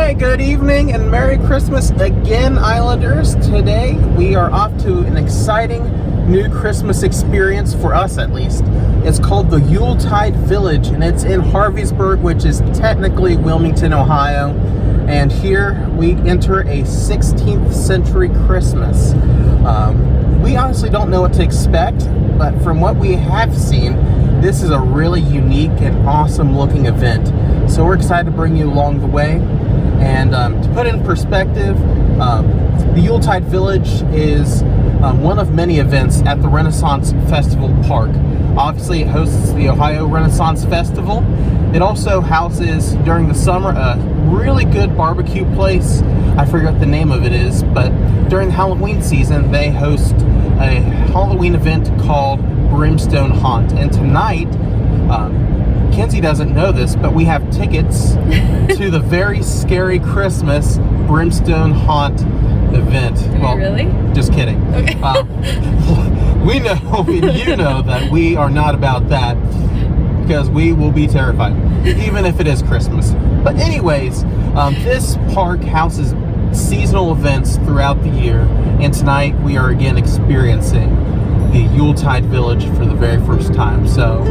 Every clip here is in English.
right, good evening and Merry Christmas again, Islanders. Today we are off to an exciting new Christmas experience, for us at least. It's called the Yuletide Village, and it's in Harveysburg, which is technically Wilmington, Ohio. And here we enter a 16th century Christmas. We honestly don't know what to expect, but from what we have seen, this is a really unique and awesome looking event. So we're excited to bring you along the way. And to put it in perspective, the Yuletide Village is one of many events at the Renaissance Festival Park. Obviously, it hosts the Ohio Renaissance Festival. It also houses, during the summer, a really good barbecue place. I forget what the name of it is, but during the Halloween season, they host a Halloween event called Brimstone Haunt. And tonight, Kenzie doesn't know this, but we have tickets to the very scary Christmas Brimstone Haunt event. Well, really? Just kidding. Okay. We know, and you know, that we are not about that, because we will be terrified, even if it is Christmas. But anyways, this park houses seasonal events throughout the year, and tonight we are again experiencing the Yuletide Village for the very first time. So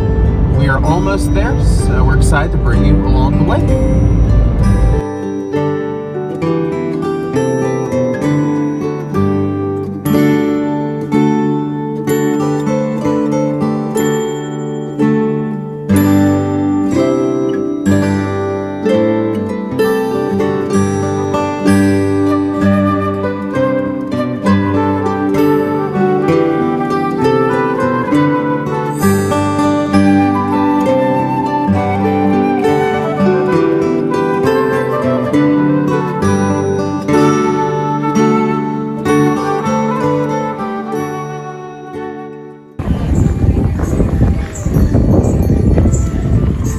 we are almost there, so we're excited to bring you along the way.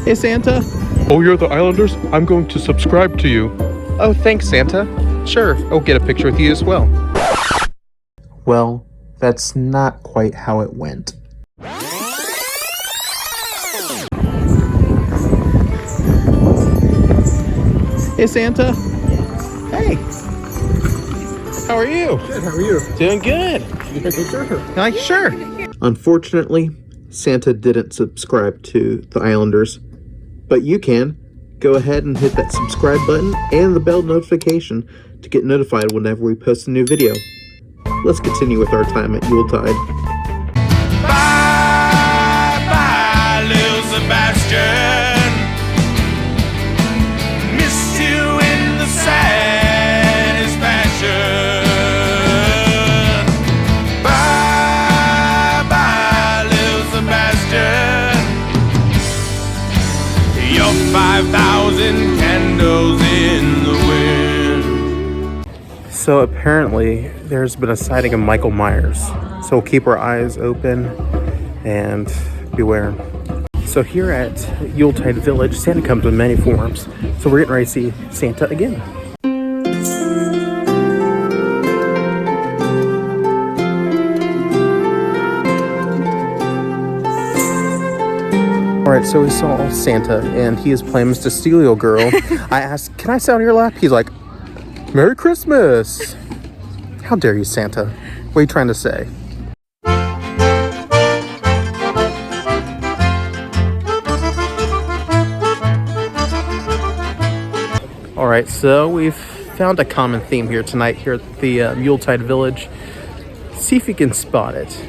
Hey, Santa. Oh, you're the Islanders? I'm going to subscribe to you. Oh, thanks, Santa. Sure, I'll get a picture with you as well. Well, that's not quite how it went. Hey, Santa. Hey. How are you? Good, how are you? Doing good. You take a picture? Sure. Unfortunately, Santa didn't subscribe to the Islanders, but you can. Go ahead and hit that subscribe button and the bell notification to get notified whenever we post a new video. Let's continue with our time at Yuletide. Bye, bye, little Sebastian. Miss you in the saddest fashion. Bye, bye, little Sebastian. Your 5,000 candles in the wind. So apparently there's been a sighting of Michael Myers. So we'll keep our eyes open and beware. So here at Yuletide Village, Santa comes in many forms. So we're getting ready to see Santa again. Alright, so we saw Santa, and he is playing Mr. Steal Girl. I asked, can I sit on your lap? He's like, Merry Christmas! How dare you, Santa? What are you trying to say? Alright, so we've found a common theme here tonight here at the Yuletide Village. See if you can spot it.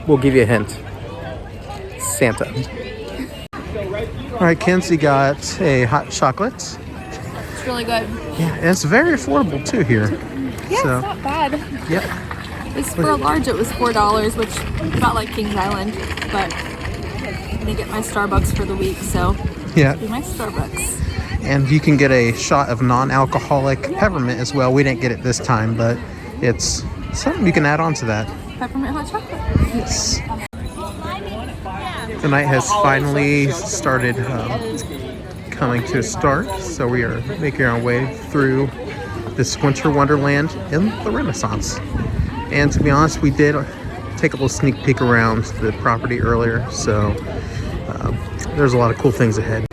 We'll give you a hint. Santa. Alright, Kenzie got a hot chocolate. It's really good. Yeah, and it's very affordable too here. Yeah, So, it's not bad. yeah. It's for a large, it was $4, which is about like Kings Island, but I'm gonna get my Starbucks for the week, so Yeah. do my Starbucks. And you can get a shot of non-alcoholic peppermint as well. We didn't get it this time, but it's something you can add on to that. Peppermint hot chocolate. Yes. The night has finally started coming to a start, so we are making our way through this winter wonderland in the Renaissance. And to be honest, we did take a little sneak peek around the property earlier, so there's a lot of cool things ahead.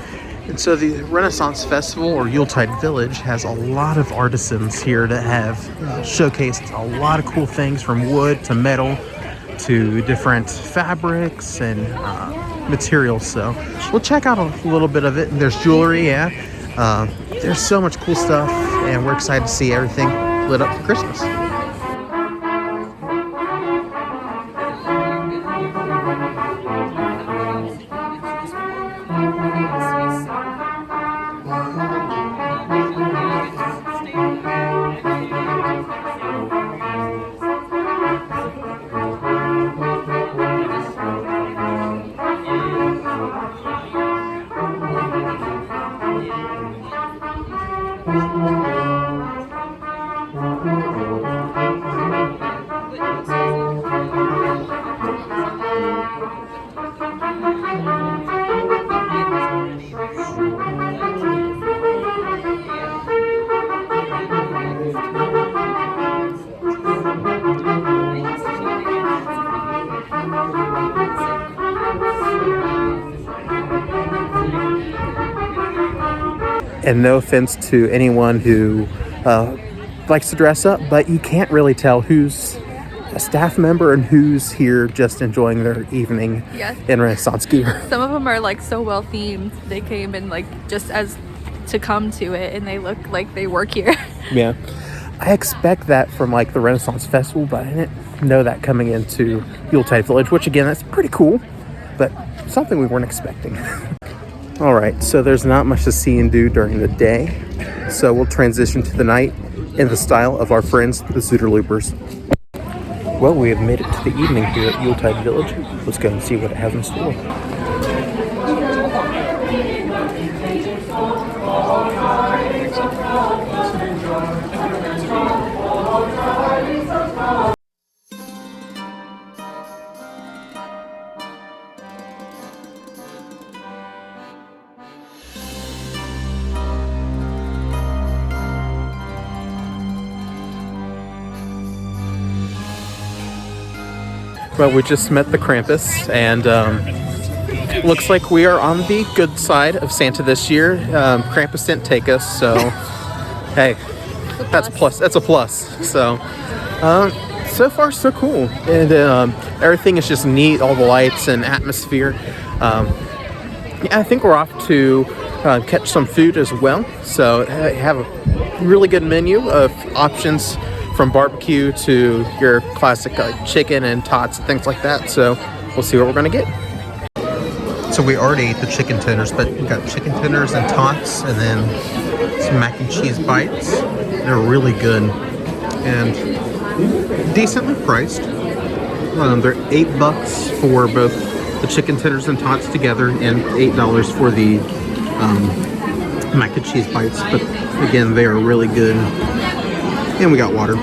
So the Renaissance Festival, or Yuletide Village, has a lot of artisans here that have showcased a lot of cool things, from wood to metal to different fabrics and materials. So we'll check out a little bit of it. There's jewelry, yeah. There's so much cool stuff, and we're excited to see everything lit up for Christmas. And no offense to anyone who likes to dress up, but you can't really tell who's a staff member and who's here just enjoying their evening in Renaissance gear. Some of them are like so well themed. They came in like just as to come to it, and they look like they work here. Yeah. I expect that from like the Renaissance Festival, but I didn't know that coming into Yuletide Village, which again, that's pretty cool, but something we weren't expecting. All right, so there's not much to see and do during the day, so we'll transition to the night in the style of our friends, the Zoeterloopers. Well, we have made it to the evening here at Yuletide Village. Let's go and see what it has in store. Well, we just met the Krampus, and looks like we are on the good side of Santa this year. Krampus didn't take us, so hey, that's a plus. That's a plus. So, so far so cool, and everything is just neat. All the lights and atmosphere. Yeah, I think we're off to catch some food as well. So, have a really good menu of options, from barbecue to your classic chicken and tots and things like that. So we'll see what we're gonna get. So we already ate the chicken tenders, but we got chicken tenders and tots, and then some mac and cheese bites. They're really good and decently priced. They're $8 for both the chicken tenders and tots together, and $8 for the mac and cheese bites. But again, they are really good. And we got water.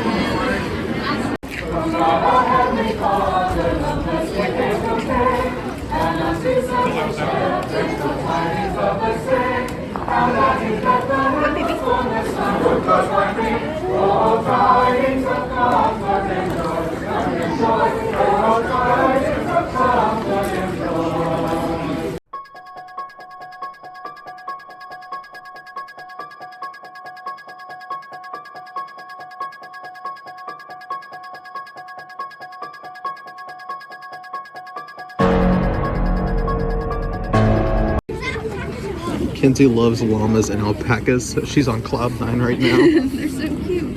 Kenzie loves llamas and alpacas, so she's on cloud 9 right now. They're so cute.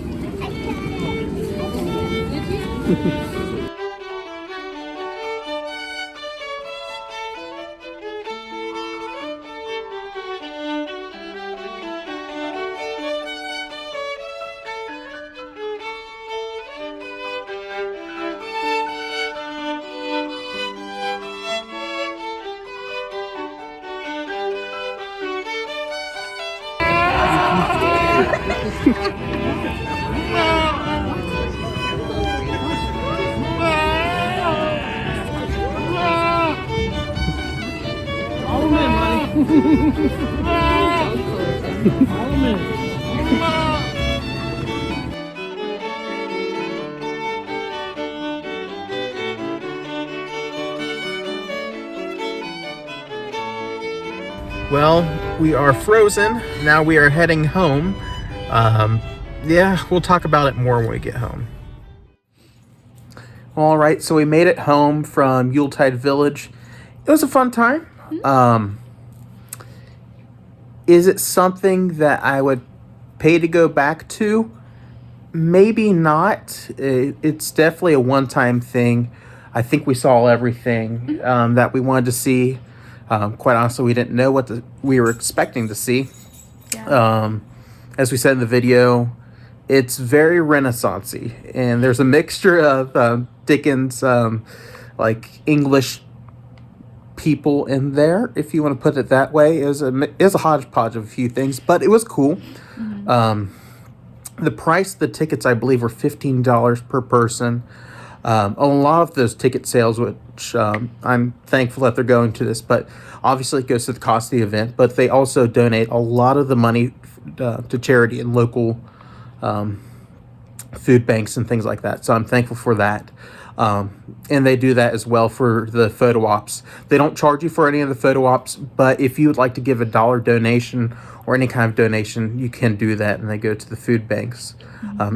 Well, we are frozen. Now we are heading home. Yeah, we'll talk about it more when we get home. All right, so we made it home from Yuletide Village. It was a fun time. Is it something that I would pay to go back to? Maybe not. It's definitely a one-time thing. I think we saw everything that we wanted to see. Quite honestly, we didn't know what we were expecting to see. Yeah. As we said in the video, it's very Renaissance-y, and there's a mixture of Dickens, like English people in there, if you want to put it that way. It was a hodgepodge of a few things, but it was cool. The price of the tickets, I believe, were $15 per person. A lot of those ticket sales, which I'm thankful that they're going to this, but obviously it goes to the cost of the event, but they also donate a lot of the money to charity and local food banks and things like that. So I'm thankful for that. And they do that as well for the photo ops. They don't charge you for any of the photo ops, but if you would like to give $1 donation or any kind of donation, you can do that, and they go to the food banks.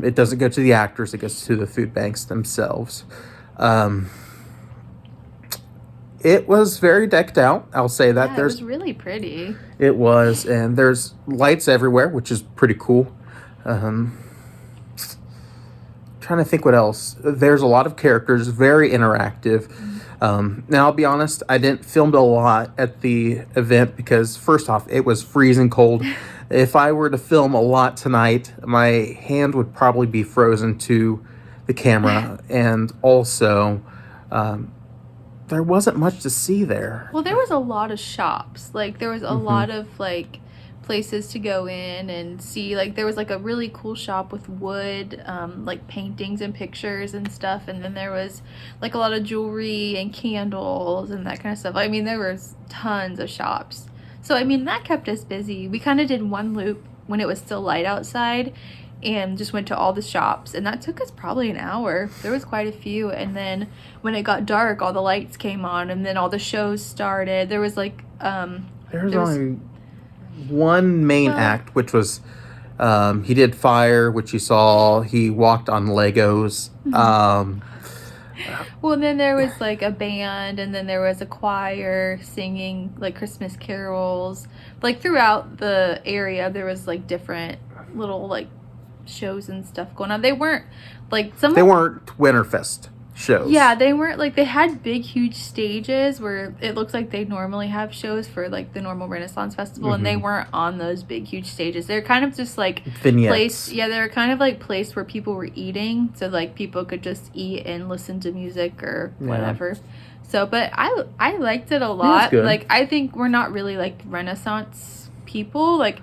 It doesn't go to the actors, it goes to the food banks themselves. It was very decked out, I'll say that. Yeah, it was really pretty. It was, and there's lights everywhere, which is pretty cool. Trying to think what else. There's a lot of characters, very interactive. Now, I'll be honest, I didn't film a lot at the event because, first off, it was freezing cold. If I were to film a lot tonight, my hand would probably be frozen to the camera. And also, there wasn't much to see there. Well, there was a lot of shops. Like, there was a lot of, like, places to go in and see. Like, there was, like, a really cool shop with wood, like, paintings and pictures and stuff. And then there was, like, a lot of jewelry and candles and that kind of stuff. I mean, there was tons of shops. So, I mean, that kept us busy. We kind of did one loop when it was still light outside and just went to all the shops. And that took us probably an hour. There was quite a few. And then when it got dark, all the lights came on and then all the shows started. There was, like, There's only one main act, which was he did fire, which you saw. He walked on Legos. Well, and then there was like a band, and then there was a choir singing like Christmas carols. Like throughout the area, there was like different little like shows and stuff going on. They weren't like They weren't Winterfest shows. Yeah, they weren't like, they had big huge stages where it looks like they normally have shows for like the normal Renaissance Festival, and they weren't on those big huge stages. They're kind of just like vignettes. They're kind of like place where people were eating, so like people could just eat and listen to music or whatever. So, but I liked it a lot. Like, I think we're not really like Renaissance people. Like,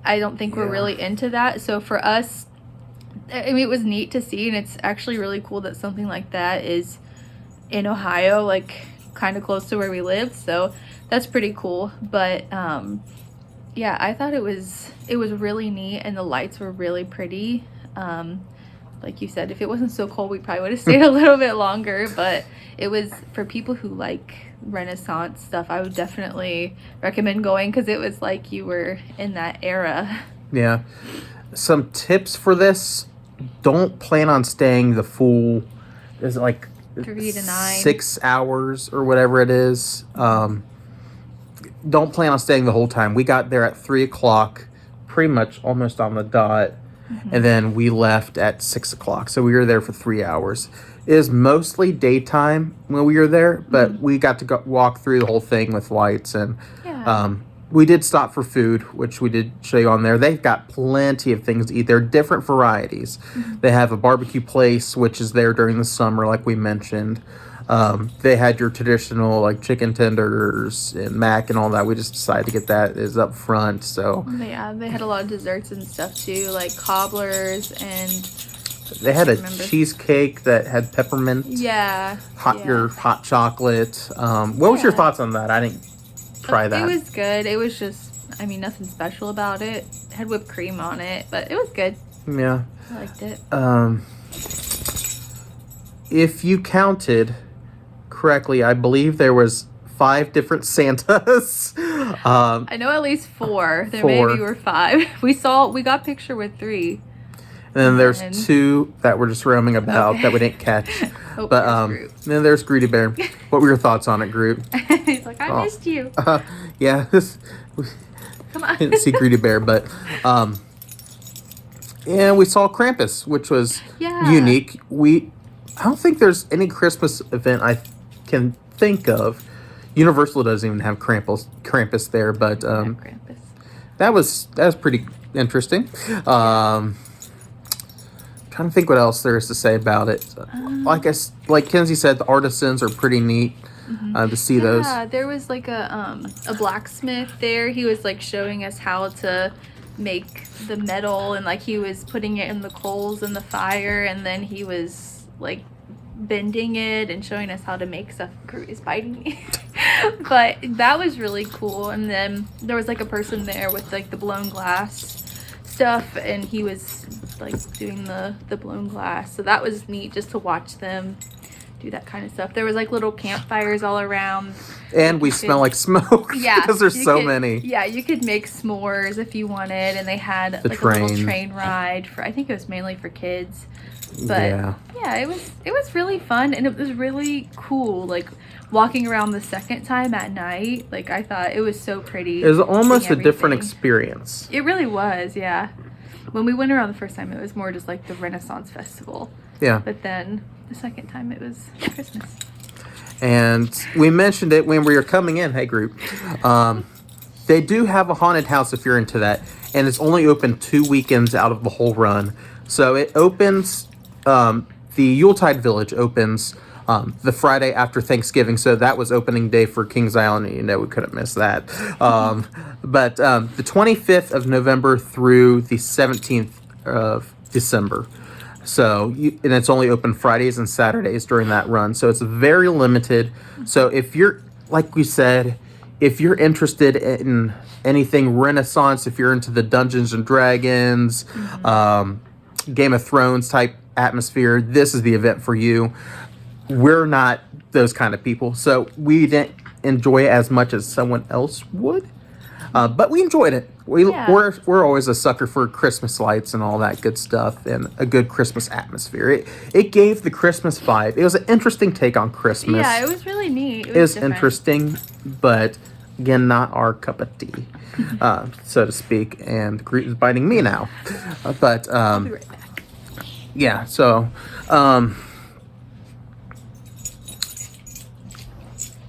I don't think we're really into that. So for us, I mean, it was neat to see, and it's actually really cool that something like that is in Ohio, like kind of close to where we live. So that's pretty cool. But yeah, I thought it was really neat, and the lights were really pretty. Like you said, if it wasn't so cold, we probably would have stayed a little bit longer. But it was, for people who like Renaissance stuff, I would definitely recommend going, because it was like you were in that era. Yeah. Some tips for this: don't plan on staying the full, is it like 3 to 9 6 hours or whatever it is. Don't plan on staying the whole time. We got there at 3 o'clock, pretty much almost on the dot, and then we left at 6 o'clock. So we were there for 3 hours. It is mostly daytime when we were there, but we got to walk through the whole thing with lights, and we did stop for food, which we did show you on there. They've got plenty of things to eat. They're different varieties. They have a barbecue place, which is there during the summer, like we mentioned. They had your traditional like chicken tenders and mac and all that. We just decided to get that is up front. So yeah, they had a lot of desserts and stuff too, like cobblers, and they had a cheesecake that had peppermint. Yeah. Your hot chocolate. What was your thoughts on that? I didn't try that. It was good. It was just, I mean, nothing special about it. It had whipped cream on it, but it was good. Yeah. I liked it. If you counted correctly, I believe there was 5 different Santas. I know at least 4. There maybe were 5. We got picture with 3. And then there's 2 that were just roaming about that we didn't catch. But then there's Greedy Bear. What were your thoughts on it, Groot? He's like, I missed you. Yeah. Come on. Didn't see Greedy Bear, but and we saw Krampus, which was unique. I don't think there's any Christmas event I can think of. Universal doesn't even have Krampus there, but that was pretty interesting. Trying to think what else there is to say about it. Like Kenzie said, the Artisans are pretty neat to see those. Yeah, there was like a blacksmith there. He was like showing us how to make the metal, and like he was putting it in the coals in the fire, and then he was like bending it and showing us how to make stuff. Groot is biting me. But that was really cool. And then there was like a person there with like the blown glass stuff, and he was like doing the blown glass, so that was neat just to watch them do that kind of stuff. There was like little campfires all around, and we smell like smoke because there's so many. Yeah, you could make s'mores if you wanted, and they had a little train ride for, I think it was mainly for kids, but yeah, it was really fun, and it was really cool, like walking around the second time at night. Like, I thought it was so pretty. It was almost a different experience. It really was, yeah. When we went around the first time, it was more just like the Renaissance Festival. Yeah. But then the second time, it was Christmas. And we mentioned it when we were coming in. Hey, group. They do have a haunted house if you're into that. And it's only open 2 weekends out of the whole run. So it opens, the Yuletide Village opens the Friday after Thanksgiving. So that was opening day for Kings Island. And, we couldn't miss that. But the 25th of November through the 17th of December. So, and it's only open Fridays and Saturdays during that run. So it's very limited. So if you're, like we said, if you're interested in anything Renaissance, if you're into the Dungeons and Dragons, Game of Thrones type atmosphere, this is the event for you. We're not those kind of people, so we didn't enjoy it as much as someone else would. But we enjoyed it. We're always a sucker for Christmas lights and all that good stuff, and a good Christmas atmosphere. It gave the Christmas vibe. It was an interesting take on Christmas. Yeah, it was really neat. It was interesting, but again, not our cup of tea, so to speak. And Groot is biting me now. But I'll be right back. Yeah. So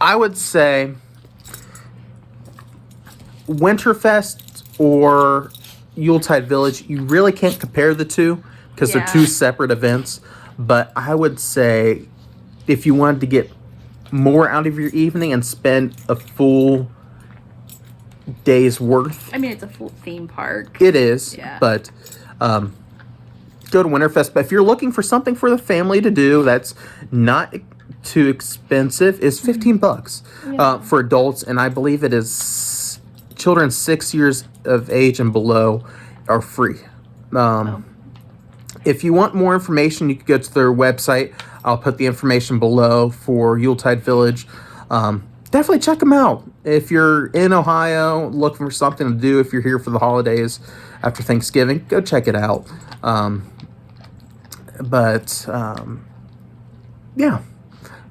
I would say Winterfest or Yuletide Village, you really can't compare the two because they're two separate events. But I would say if you wanted to get more out of your evening and spend a full day's worth. I mean, it's a full theme park. It is, but go to Winterfest. But if you're looking for something for the family to do that's not too expensive, it's $15 for adults, and I believe it is children 6 years of age and below are free. If you want more information, you can go to their website. I'll put the information below for Yuletide Village. Definitely check them out. If you're in Ohio looking for something to do, if you're here for the holidays after Thanksgiving, go check it out. Yeah.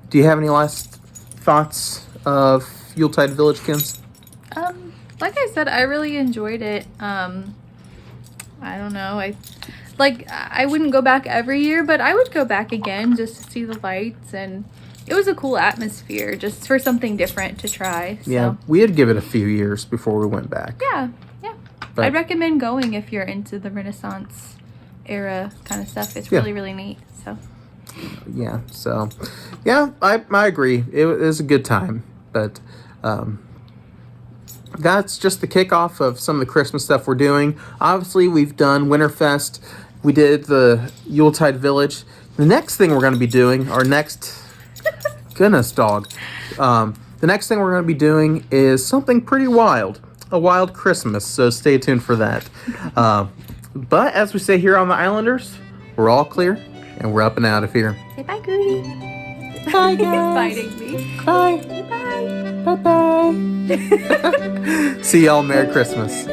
Do you have any last thoughts of Yuletide Village, Kins? Like I said, I really enjoyed it. I don't know. I wouldn't go back every year, but I would go back again just to see the lights, and it was a cool atmosphere just for something different to try. So. Yeah, we'd give it a few years before we went back. Yeah. But I'd recommend going if you're into the Renaissance era kind of stuff. It's really, really neat. So. Yeah. So, yeah, I agree. It was a good time, but that's just the kickoff of some of the Christmas stuff we're doing. Obviously, we've done Winterfest. We did the Yuletide Village. The next thing we're going to be doing, goodness, dog. The next thing we're going to be doing is something pretty wild. A wild Christmas, so stay tuned for that. But as we say here on the Islanders, we're all clear, and we're up and out of here. Say bye, Goody. Bye, guys. Biting me. Bye. Bye. Bye-bye. See y'all. Merry Christmas.